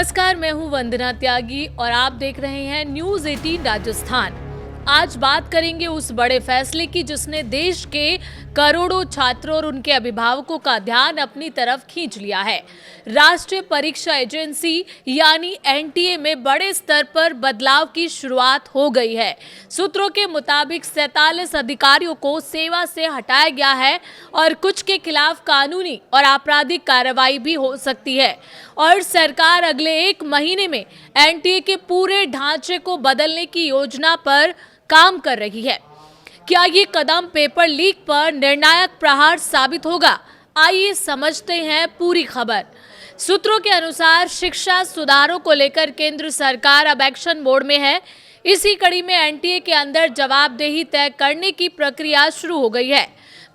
नमस्कार, मैं हूं वंदना त्यागी और आप देख रहे हैं न्यूज़ 18 राजस्थान। आज बात करेंगे उस बड़े फैसले की जिसने देश के करोड़ों छात्रों और उनके अभिभावकों का ध्यान अपनी तरफ खींच लिया है। राष्ट्रीय परीक्षा एजेंसी यानी एनटीए में बड़े स्तर पर बदलाव की शुरुआत हो गई है। सूत्रों के मुताबिक 47 अधिकारियों को सेवा से हटाया गया है और कुछ के खिलाफ कानूनी और आपराधिक कार्रवाई भी हो सकती है। और सरकार अगले 1 महीने में एनटीए के पूरे ढांचे को बदलने की योजना पर काम कर रही है। क्या ये कदम पेपर लीक पर निर्णायक प्रहार साबित होगा? आइए समझते हैं पूरी खबर। सूत्रों के अनुसार शिक्षा सुधारों को लेकर केंद्र सरकार अब एक्शन मोड में है। इसी कड़ी में एनटीए के अंदर जवाबदेही तय करने की प्रक्रिया शुरू हो गई है।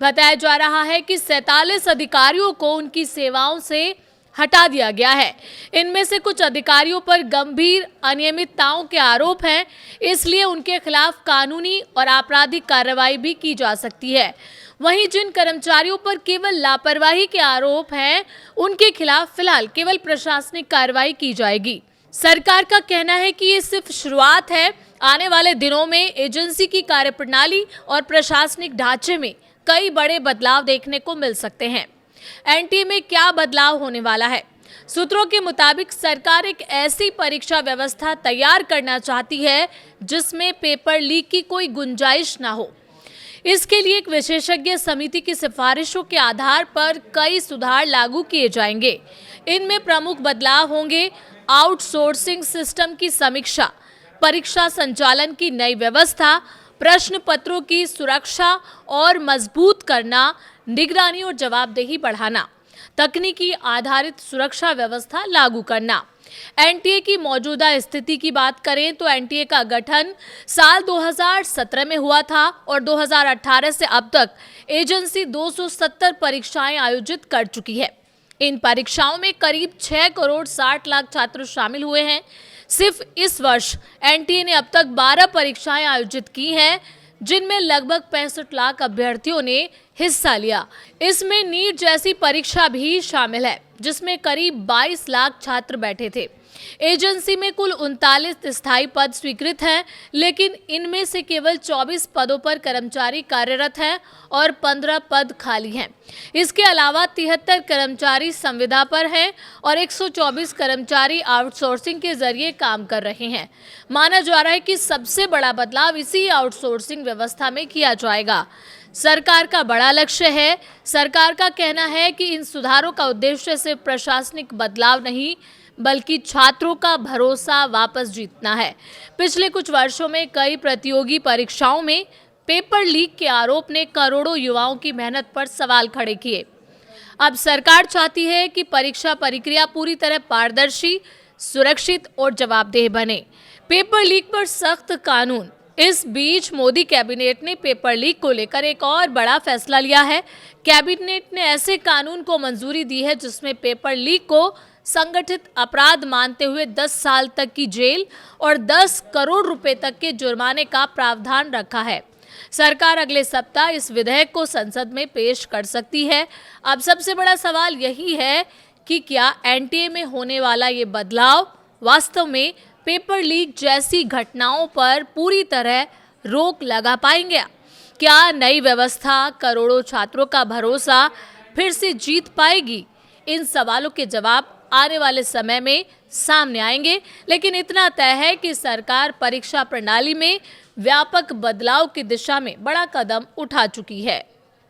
बताया जा रहा है कि 47 अधिकारियों को उनकी सेवाओं से हटा दिया गया है। इनमें से कुछ अधिकारियों पर गंभीर अनियमितताओं के आरोप हैं, इसलिए उनके खिलाफ कानूनी और आपराधिक कार्रवाई भी की जा सकती है। वहीं जिन कर्मचारियों पर केवल लापरवाही के आरोप हैं, उनके खिलाफ फिलहाल केवल प्रशासनिक कार्रवाई की जाएगी। सरकार का कहना है कि ये सिर्फ शुरुआत है। आने वाले दिनों में एजेंसी की कार्यप्रणाली और प्रशासनिक ढांचे में कई बड़े बदलाव देखने को मिल सकते हैं। एनटीए में क्या बदलाव होने वाला है? सूत्रों के मुताबिक सरकार एक ऐसी परीक्षा व्यवस्था तैयार करना चाहती है जिसमें पेपर लीक की कोई गुंजाइश ना हो। इसके लिए एक विशेषज्ञ समिति की सिफारिशों के आधार पर कई सुधार लागू किए जाएंगे। इनमें प्रमुख बदलाव होंगे आउटसोर्सिंग सिस्टम की समीक्षा, परीक्षा संचालन की नई व्यवस्था, प्रश्न पत्रों की सुरक्षा और मजबूत करना, निगरानी और जवाबदेही बढ़ाना, तकनीकी आधारित सुरक्षा व्यवस्था लागू करना। एनटीए की मौजूदा स्थिति की बात करें तो एनटीए का गठन साल 2017 में हुआ था और 2018 से अब तक एजेंसी 270 परीक्षाएं आयोजित कर चुकी है। इन परीक्षाओं में करीब 6 करोड़ 60 लाख छात्र शामिल हुए हैं। सिर्फ इस वर्ष एनटीए ने अब तक 12 परीक्षाएं आयोजित की हैं, जिनमें लगभग 65 लाख अभ्यर्थियों ने हिस्सा लिया। इसमें नीट जैसी परीक्षा भी शामिल है, जिसमें करीब 22 लाख छात्र बैठे थे। एजेंसी में कुल 39 स्थायी पद स्वीकृत हैं, लेकिन इनमें से केवल 24 पदों पर कर्मचारी कार्यरत हैं और 15 पद खाली हैं। इसके अलावा 73 कर्मचारी संविदा पर हैं और 124 कर्मचारी आउटसोर्सिंग के जरिए काम कर रहे हैं। माना जा रहा है कि सबसे बड़ा बदलाव इसी आउटसोर्सिंग व्यवस्था में किया जाएगा। सरकार का बड़ा लक्ष्य है। सरकार का कहना है कि इन सुधारों का उद्देश्य सिर्फ प्रशासनिक बदलाव नहीं, बल्कि छात्रों का भरोसा वापस जीतना है। पिछले कुछ वर्षों में कई प्रतियोगी परीक्षाओं में पेपर लीक के आरोप ने करोड़ों युवाओं की मेहनत पर सवाल खड़े किए। अब सरकार चाहती है कि परीक्षा प्रक्रिया पूरी तरह पारदर्शी, सुरक्षित और जवाबदेह बने। पेपर लीक पर सख्त कानून। इस बीच मोदी कैबिनेट ने पेपर लीक को लेकर एक और बड़ा फैसला लिया है। कैबिनेट ने ऐसे कानून को मंजूरी दी है जिसमें पेपर लीक को संगठित अपराध मानते हुए 10 साल तक की जेल और 10 करोड़ रुपए तक के जुर्माने का प्रावधान रखा है। सरकार अगले सप्ताह इस विधेयक को संसद में पेश कर सकती है। अब सबसे बड़ा सवाल यही है कि क्या एनटीए में होने वाला ये बदलाव वास्तव में पेपर लीक जैसी घटनाओं पर पूरी तरह रोक लगा पाएंगे? क्या नई व्यवस्था करोड़ों छात्रों का भरोसा फिर से जीत पाएगी? इन सवालों के जवाब आने वाले समय में सामने आएंगे, लेकिन इतना तय है कि सरकार परीक्षा प्रणाली में व्यापक बदलाव की दिशा में बड़ा कदम उठा चुकी है।